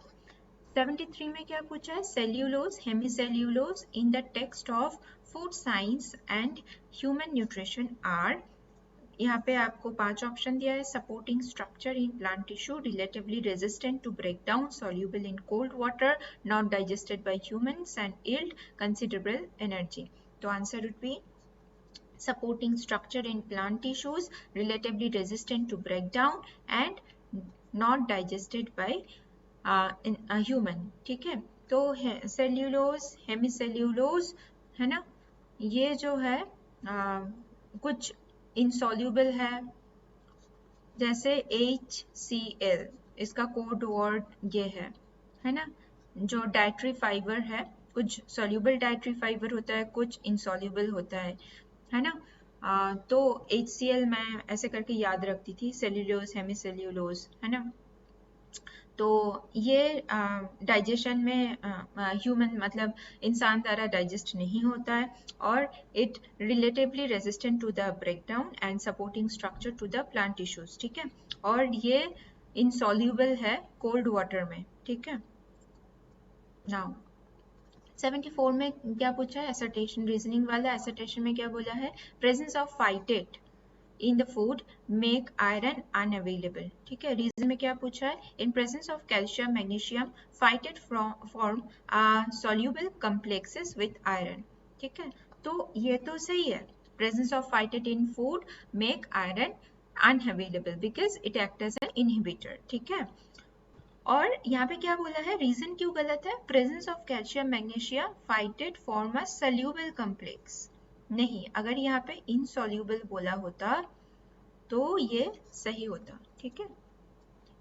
73 में क्या पूछा है? Cellulose, hemicellulose in the text of food science and human nutrition are. यहाँ पे आपको 5 ऑप्शन दिया है। Supporting structure in plant tissue, relatively resistant to breakdown, soluble in cold water, not digested by humans and yield considerable energy. तो answer would be supporting structure in plant tissues, relatively resistant to breakdown and not digested by in a human, ठीक है। तो cellulose, hemicellulose है ना, ये जो है कुछ insoluble है, जैसे HCl, इसका कोड वर्ड ये है ना। जो डाइटरी फाइबर है, कुछ soluble डाइटरी फाइबर होता है, कुछ insoluble होता है ना। तो HCl मैं ऐसे करके याद रखती थी, सेल्यूलोज, हेमीसेल्यूलोज, है ना। तो ये डाइजेशन में ह्यूमन मतलब इंसान द्वारा डाइजेस्ट नहीं होता है, और it relatively resistant to the breakdown and supporting structure to the plant tissues, ठीक है। और ये इनसॉल्यूबल है कोल्ड वाटर में, ठीक है। नाउ 74 में क्या पूछा है? एसर्टेशन, रीजनिंग वाला। एसर्टेशन में क्या बोला है? Presence of phytate in the food make iron unavailable, ठीक है। रीजन में क्या पूछा है? in presence of calcium, magnesium, phytate form soluble complexes with iron, ठीक है। तो ये तो सही है, presence of phytate in food make iron unavailable because it acts as an inhibitor, ठीक है। और यहाँ पे क्या बोला है, रीजन क्यों गलत है, presence of calcium magnesium fighted form a soluble complex, नहीं, अगर यहाँ पे इनसोल्यूबल बोला होता तो ये सही होता, ठीक है,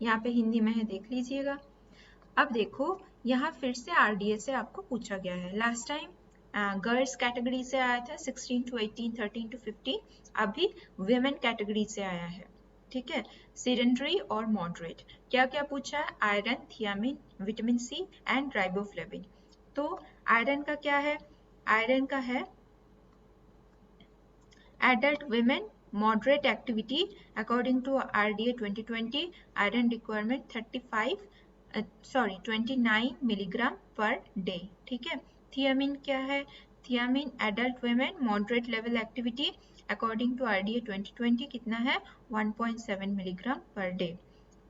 यहाँ पे हिंदी में है, देख लीजिएगा। अब देखो यहाँ फिर से आरडीए से आपको पूछा गया है, लास्ट टाइम गर्ल्स कैटेगरी से आया था 16 to 18, 13 to 50, अभी विमेन कैटेगरी से आया है, ठीक है, सेडेंटरी और मॉडरेट। क्या क्या पूछा है, iron, thiamine, vitamin C and riboflavin. तो आयरन का क्या है, आयरन का है adult women moderate activity according to RDA 2020 iron requirement 29 milligram per day, ठीक है। थियामिन क्या है, thiamine adult women moderate level activity according to RDA 2020 कितना है 1.7 मिलीग्राम पर डे,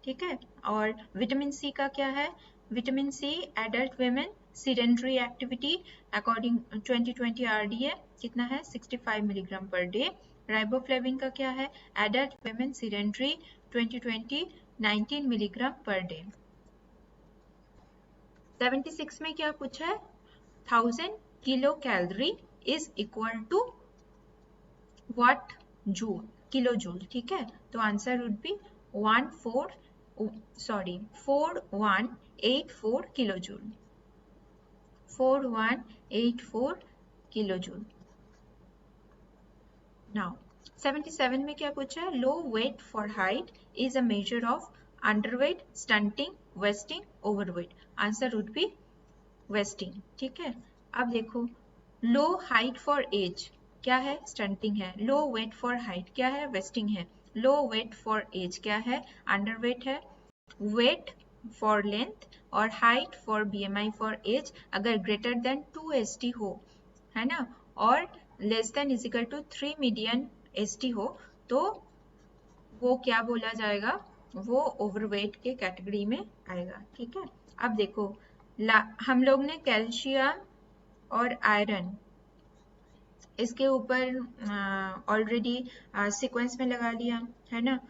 ठीक है। और विटामिन सी का क्या है, vitamin C adult women sedentary activity according 2020 RDA कितना है 65 मिलीग्राम पर डे। राइबोफ्लेविन का क्या है, adult women sedentary 2020 19 milligram per day. 76 में क्या पूछा है, 1000 kilo calorie is equal to what joule, kilo joule, ठीक है। तो answer would be 4184 kilo joule, 4184 kilo joule. Now 77 में क्या पूछा है, low weight for height is a measure of underweight, stunting, wasting, overweight. Answer would be wasting, ठीक है। अब देखो लो हाइट फॉर एज क्या है, स्टंटिंग है। लो वेट फॉर हाइट क्या है, वेस्टिंग है। लो वेट फॉर एज क्या है, अंडरवेट है। वेट फॉर लेंथ और height for BMI for age अगर ग्रेटर देन 2 हो, है ना, और less than equal to 3 median ST हो, तो वो क्या बोला जाएगा, वो ओवरवेट के कैटेगरी में आएगा, ठीक है। अब देखो हम लोग ने कैल्शियम और आयरन इसके ऊपर ऑलरेडी सीक्वेंस में लगा लिया है ना,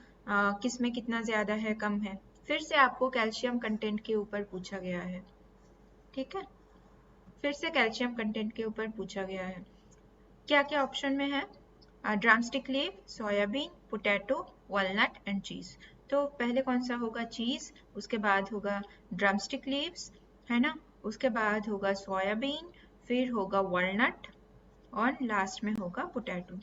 किस में कितना ज्यादा है कम है। फिर से आपको कैल्शियम कंटेंट के ऊपर पूछा गया है, ठीक है, फिर से कैल्शियम कंटेंट के ऊपर पूछा गया है। क्या क्या ऑप्शन में है, drumstick leaf, soybean, potato, walnut and चीज। तो पहले कौन सा होगा, चीज, उसके बाद होगा ड्रमस्टिक लीव्स, है ना, उसके बाद होगा सोयाबीन, फिर होगा वॉलनट और लास्ट में होगा पोटैटो।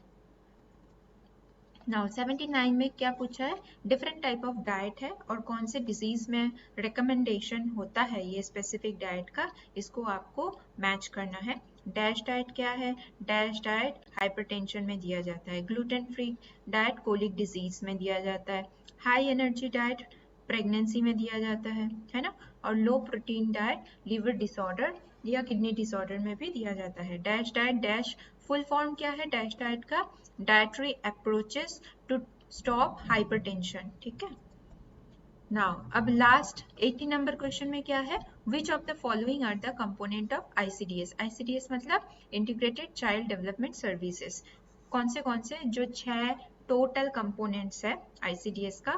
नाउ 79 में क्या पूछा है, डिफरेंट टाइप ऑफ डाइट है और कौन से डिजीज में रिकमेंडेशन होता है ये स्पेसिफिक डाइट का, इसको आपको मैच करना है। डैश डाइट क्या है, डैश डाइट हाइपरटेंशन में दिया जाता है। Gluten free diet colic disease में दिया जाता है। हाई एनर्जी डाइट प्रेगनेंसी में दिया जाता है ना, और low protein diet liver disorder या किडनी डिसऑर्डर में भी दिया जाता है। DASH diet DASH full form क्या है डैश डाइट का, dietary approaches to stop hypertension, ठीक है। नाउ अब लास्ट 80 नंबर क्वेश्चन में क्या है, which of the following are the component of ICDS. ICDS मतलब इंटीग्रेटेड चाइल्ड डेवलपमेंट सर्विसेज। कौन से जो 6 टोटल कंपोनेंट्स है आईसीडीएस का,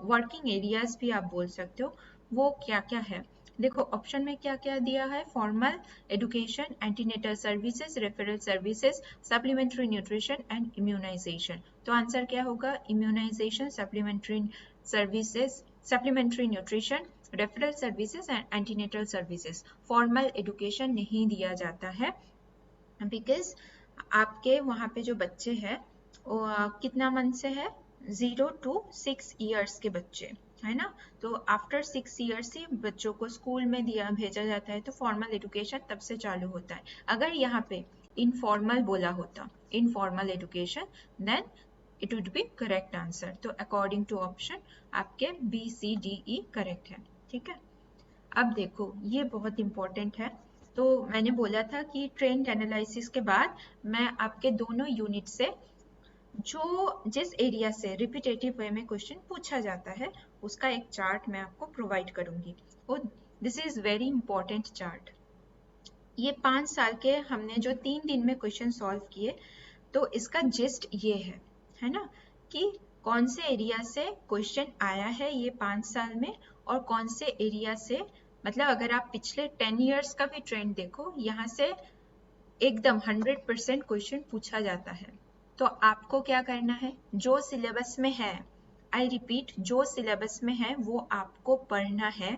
वर्किंग एरियाज भी आप बोल सकते हो, वो क्या क्या है। देखो ऑप्शन में क्या क्या दिया है, formal education, antenatal services, referral services, supplementary nutrition and immunisation. तो आंसर क्या होगा, immunisation, supplementary services, supplementary nutrition, referral services and antenatal services. Formal education नहीं दिया जाता है बिकॉज आपके वहाँ पे जो बच्चे हैं कितना मंथ से है, 0 to 6 ईयर्स के बच्चे, है ना, तो आफ्टर 6 ईयर्स ही बच्चों को स्कूल में भेजा जाता है, तो फॉर्मल एजुकेशन तब से चालू होता है। अगर यहाँ पे इनफॉर्मल बोला होता, informal education, then it would be correct answer. तो अकॉर्डिंग टू ऑप्शन आपके B C D E correct है, ठीक है। अब देखो ये बहुत इंपॉर्टेंट है, तो मैंने बोला था कि ट्रेंड एनालिसिस के बाद मैं आपके दोनों यूनिट से जो जिस एरिया से रिपीटेटिव वे में क्वेश्चन पूछा जाता है उसका एक चार्ट मैं आपको प्रोवाइड करूंगी। This is very important chart. ये 5 साल के हमने जो 3 दिन में क्वेश्चन सॉल्व किए, तो इसका जिस्ट ये है ना, कि कौन से एरिया से क्वेश्चन आया है ये 5 साल में, और कौन से एरिया से, मतलब अगर आप पिछले 10 इयर्स का भी ट्रेंड देखो, यहाँ से एकदम 100% क्वेश्चन पूछा जाता है। तो आपको क्या करना है, जो सिलेबस में है, आई रिपीट, जो सिलेबस में है वो आपको पढ़ना है,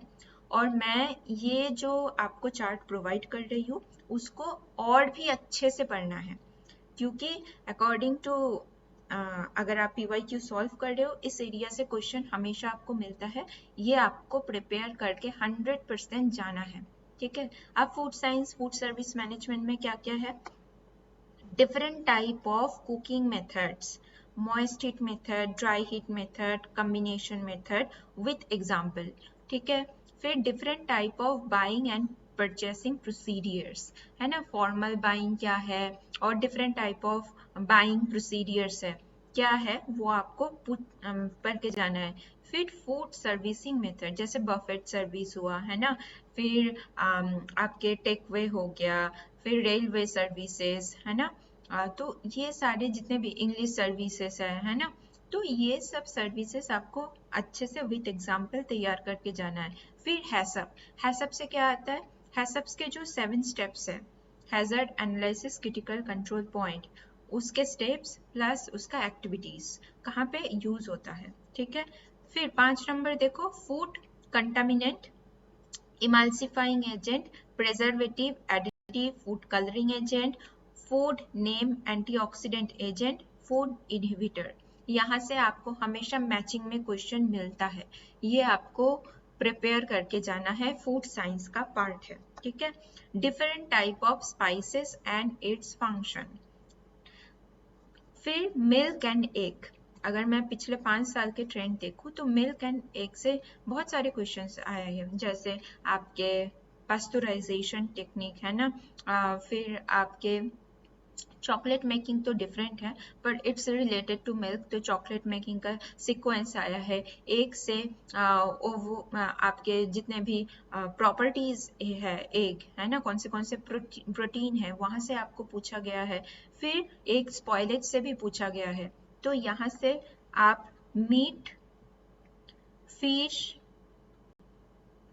और मैं ये जो आपको चार्ट प्रोवाइड कर रही हूँ उसको और भी अच्छे से पढ़ना है, क्योंकि अकॉर्डिंग टू अगर आप PYQ सॉल्व कर रहे हो, इस एरिया से क्वेश्चन हमेशा आपको मिलता है, ये आपको प्रिपेयर करके 100% जाना है, ठीक है। अब food science, food service management में क्या क्या है, different type of cooking methods, moist heat method, dry heat method, combination method with example, ठीक है। फिर different type of buying and purchasing procedures, है ना, formal buying क्या है और different type of buying procedures है क्या है, वो आपको पढ़ के जाना है। फिर फूड सर्विसिंग मेथड, जैसे बफेट सर्विस हुआ, है ना, फिर आपके टेक वे हो गया, फिर रेलवे सर्विसेज, है ना, तो ये सारे जितने भी इंग्लिश सर्विसेज है ना, तो ये सब सर्विसेज आपको अच्छे से विद एग्जाम्पल तैयार करके जाना है। फिर हैसअप, हैसअप से क्या आता है, हैसअप्स के जो 7 स्टेप्स है, hazard analysis, critical control point, उसके स्टेप्स प्लस उसका एक्टिविटीज कहाँ पे यूज होता है, ठीक है। फिर 5 नंबर देखो, food contaminant, emulsifying agent, preservative, additive, food colouring agent, food name, antioxidant agent, food inhibitor. यहाँ से आपको हमेशा मैचिंग में क्वेश्चन मिलता है, ये आपको प्रिपेयर करके जाना है, फूड साइंस का पार्ट है, ठीक है। Different type of spices and its function. फिर मिल्क एंड एग, अगर मैं पिछले 5 साल के ट्रेंड देखूं तो मिल्क एंड एग से बहुत सारे क्वेश्चंस आए हैं, जैसे आपके पास्चुराइजेशन टेक्निक, है ना, फिर आपके चॉकलेट मेकिंग तो डिफरेंट है but it's related to milk, तो चॉकलेट मेकिंग का सीक्वेंस आया है। एग से आपके जितने भी प्रॉपर्टीज है एग, है ना, कौन से प्रोटीन है, वहां से आपको पूछा गया है। फिर एग स्पॉइलेज से भी पूछा गया है, तो यहाँ से आप मीट, फिश,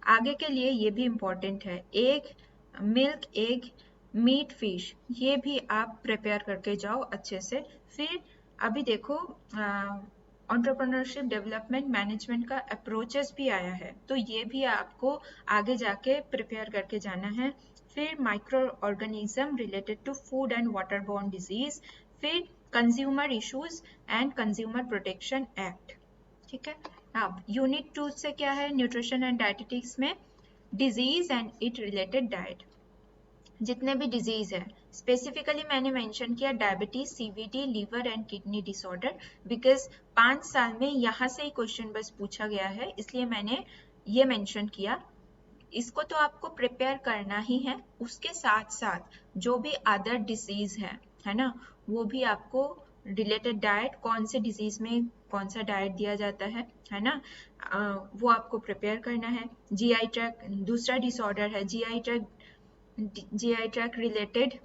आगे के लिए ये भी इम्पोर्टेंट है, egg, milk, egg, meat, fish, ये भी आप प्रिपेयर करके जाओ अच्छे से। फिर अभी देखो एंटरप्रेन्योरशिप डेवलपमेंट मैनेजमेंट का अप्रोचेस भी आया है, तो ये भी आपको आगे जाके प्रिपेयर करके जाना है। फिर microorganism related to food and waterborne disease, फिर consumer issues and consumer protection act, ठीक है। अब यूनिट 2 से क्या है, न्यूट्रिशन एंड डाइटेटिक्स में disease and it related diet, जितने भी डिजीज है, स्पेसिफिकली मैंने मेंशन किया diabetes, CVD, liver and kidney disorder, because 5 साल में यहाँ से ही क्वेश्चन बस पूछा गया है, इसलिए मैंने ये मेंशन किया। इसको तो आपको प्रिपेयर करना ही है, उसके साथ साथ जो भी अदर डिजीज है ना, वो भी आपको रिलेटेड डाइट, कौन से डिजीज में कौन सा डाइट दिया जाता है ना, वो आपको प्रिपेयर करना है। GI ट्रैक दूसरा डिसऑर्डर है, GI ट्रैक रिलेटेड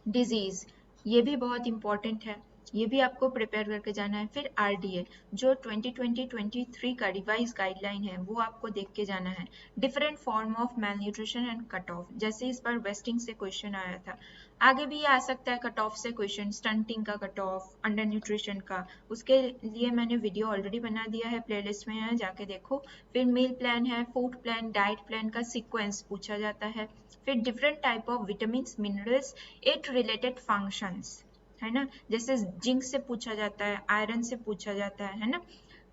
डिजीज, ये भी बहुत इंपॉर्टेंट है, ये भी आपको प्रिपेयर करके जाना है। फिर RDA जो 2020-23 का रिवाइज गाइडलाइन है, वो आपको देख के जाना है। Different form of malnutrition and cut off, जैसे इस बार वेस्टिंग से क्वेश्चन आया था, आगे भी आ सकता है कट ऑफ से क्वेश्चन, स्टंटिंग का कट ऑफ, अंडर न्यूट्रिशन का, उसके लिए मैंने वीडियो ऑलरेडी बना दिया है, प्लेलिस्ट में है, जाके देखो। फिर मील प्लान है, फूड प्लान, डाइट प्लान का सीक्वेंस पूछा जाता है। फिर different type of vitamin, minerals, it related functions, है ना, जैसे जिंक से पूछा जाता है, आयरन से पूछा जाता है ना,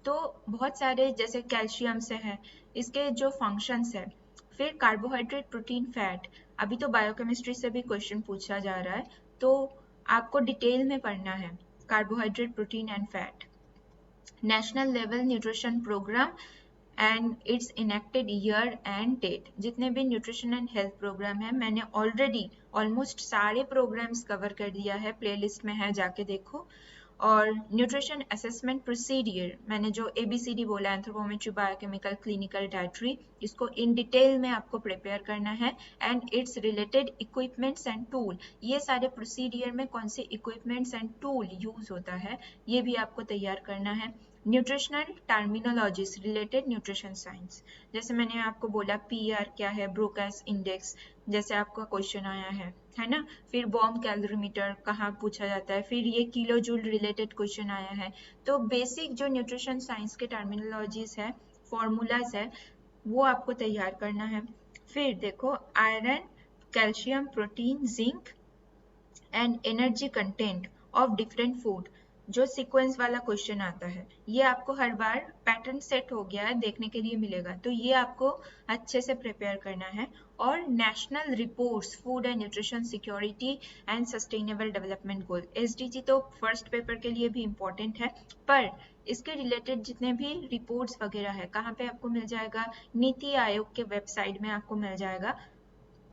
तो बहुत सारे, जैसे कैल्शियम से है, इसके जो फंक्शंस है। फिर कार्बोहाइड्रेट, प्रोटीन, फैट, अभी तो बायोकेमिस्ट्री से भी क्वेश्चन पूछा जा रहा है, तो आपको डिटेल में पढ़ना है carbohydrate, protein and fat. National level nutrition programme and its enacted year and date, जितने भी न्यूट्रिशन एंड हेल्थ प्रोग्राम है, मैंने ऑलरेडी ऑलमोस्ट सारे प्रोग्राम्स कवर कर दिया है, प्लेलिस्ट में है, जाके देखो। और न्यूट्रिशन असेसमेंट प्रोसीडियर, मैंने जो ABCD बोला, एंथ्रोपोमेट्री, बायोकेमिकल, क्लिनिकल, डाइटरी, इसको इन डिटेल में आपको प्रिपेयर करना है। And it's related equipments and tool, ये सारे प्रोसीडियर में कौन से इक्विपमेंट्स एंड टूल यूज होता है ये भी आपको तैयार करना है। Nutritional terminologies related nutrition science, जैसे मैंने आपको बोला PR क्या है, ब्रोकास इंडेक्स, जैसे आपका क्वेश्चन आया है ना। फिर बॉम्ब कैलोरीमीटर कहाँ पूछा जाता है, फिर ये किलो जूल रिलेटेड क्वेश्चन आया है। तो बेसिक जो न्यूट्रिशन साइंस के टर्मिनोलॉजीज है, फॉर्मूलाज है, वो आपको तैयार करना है। फिर देखो iron, calcium, protein, zinc and energy content of different food, जो सीक्वेंस वाला क्वेश्चन आता है, ये आपको हर बार पैटर्न सेट हो गया है देखने के लिए मिलेगा, तो ये आपको अच्छे से प्रिपेयर करना है। और national reports, food and nutrition security and sustainable development goal, SDG तो फर्स्ट पेपर के लिए भी इम्पोर्टेंट है, पर इसके रिलेटेड जितने भी रिपोर्ट्स वगैरह है कहाँ पे आपको मिल जाएगा, नीति आयोग के वेबसाइट में आपको मिल जाएगा।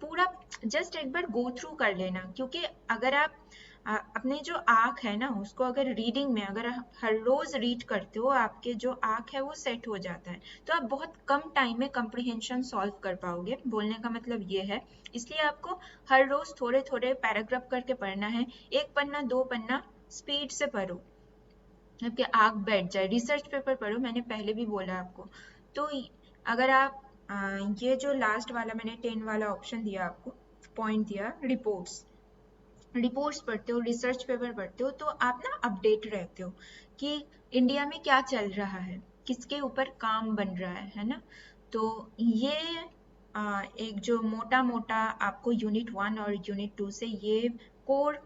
पूरा जस्ट एक बार गो थ्रू कर लेना, क्योंकि अगर आप अपने जो आँख है ना उसको अगर रीडिंग में अगर हर रोज रीड करते हो, आपके जो आँख है वो सेट हो जाता है, तो आप बहुत कम टाइम में कम्प्रिहेंशन सॉल्व कर पाओगे, बोलने का मतलब ये है। इसलिए आपको हर रोज थोड़े थोड़े पैराग्राफ करके पढ़ना है, 1 पन्ना 2 पन्ना स्पीड से पढ़ो, आपकी आँख बैठ जाए। रिसर्च पेपर पढ़ो, मैंने पहले भी बोला आपको। तो अगर आप ये जो लास्ट वाला मैंने 10 वाला ऑप्शन दिया आपको, पॉइंट दिया, रिपोर्ट्स पढ़ते हो, रिसर्च पेपर पढ़ते हो, तो आप ना अपडेट रहते हो कि इंडिया में क्या चल रहा है, किसके ऊपर काम बन रहा है ना। तो ये एक जो मोटा मोटा आपको यूनिट 1 और यूनिट 2 से ये कोर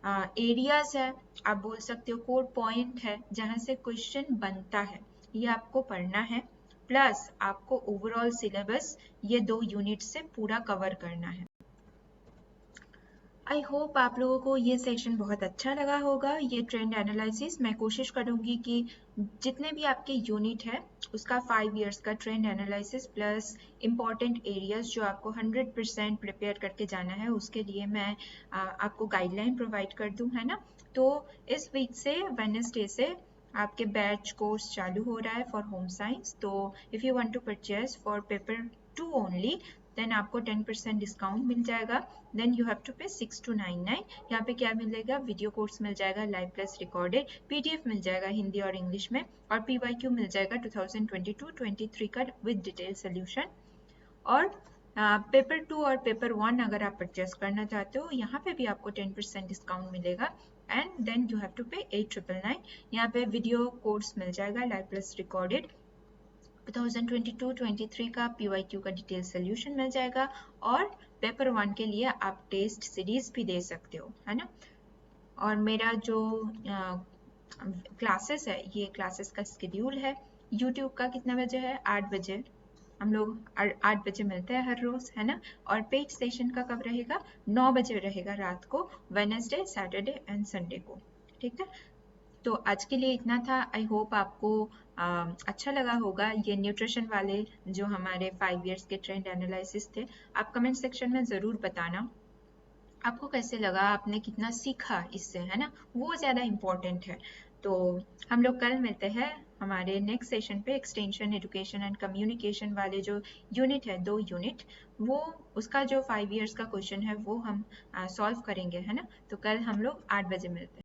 एरियाज है, आप बोल सकते हो कोर पॉइंट है जहाँ से क्वेश्चन बनता है, ये आपको पढ़ना है। प्लस आपको ओवरऑल सिलेबस ये 2 यूनिट से पूरा कवर करना है। आई होप आप लोगों को ये सेशन बहुत अच्छा लगा होगा, ये ट्रेंड एनालिसिस। मैं कोशिश करूंगी कि जितने भी आपके यूनिट है उसका 5 इयर्स का trend analysis plus important areas जो आपको 100% प्रिपेयर करके जाना है, उसके लिए मैं आपको गाइडलाइन प्रोवाइड कर दूं, है ना। तो इस वीक से वेडनेसडे से आपके बैच कोर्स चालू हो रहा है फॉर होम साइंस। तो if you want to purchase for paper 2 only, then आपको 10% डिस्काउंट मिल जाएगा। देन यू हैव टू पे 6299। यहाँ पे क्या मिलेगा, वीडियो कोर्स मिल जाएगा लाइव प्लस रिकॉर्डेड, PDF मिल जाएगा हिंदी और इंग्लिश में, और PYQ मिल जाएगा 2022-23 का विद डिटेल सोल्यूशन। और पेपर 2 और पेपर 1 अगर आप परचेस करना चाहते हो, यहाँ पे भी आपको 10% डिस्काउंट मिलेगा। And then you have to pay 8999। यहाँ पे वीडियो कोर्स मिल जाएगा लाइव प्लस रिकॉर्डेड, 2022-23 का PYQ का डिटेल सोल्यूशन मिल जाएगा, और पेपर 1 के लिए आप टेस्ट सीरीज भी दे सकते हो, है ना। और मेरा जो क्लासेस है, ये क्लासेस का शेड्यूल है, यूट्यूब का कितना बजे है, 8 बजे, हम लोग 8 बजे मिलते हैं हर रोज, है ना। और पेड सेशन का कब रहेगा, 9 बजे रहेगा रात को, वेडनेसडे, सैटरडे एंड संडे को, ठीक है। तो आज के लिए इतना था। आई होप आपको अच्छा लगा होगा ये न्यूट्रिशन वाले जो हमारे 5 इयर्स के ट्रेंड एनालिसिस थे। आप कमेंट सेक्शन में ज़रूर बताना आपको कैसे लगा, आपने कितना सीखा इससे, है ना, वो ज़्यादा इम्पोर्टेंट है। तो हम लोग कल मिलते हैं हमारे नेक्स्ट सेशन पे, एक्सटेंशन एजुकेशन एंड कम्युनिकेशन वाले जो यूनिट है, 2 यूनिट, वो उसका जो 5 इयर्स का क्वेश्चन है वो हम सॉल्व करेंगे, है ना। तो कल हम लोग 8 बजे मिलते हैं।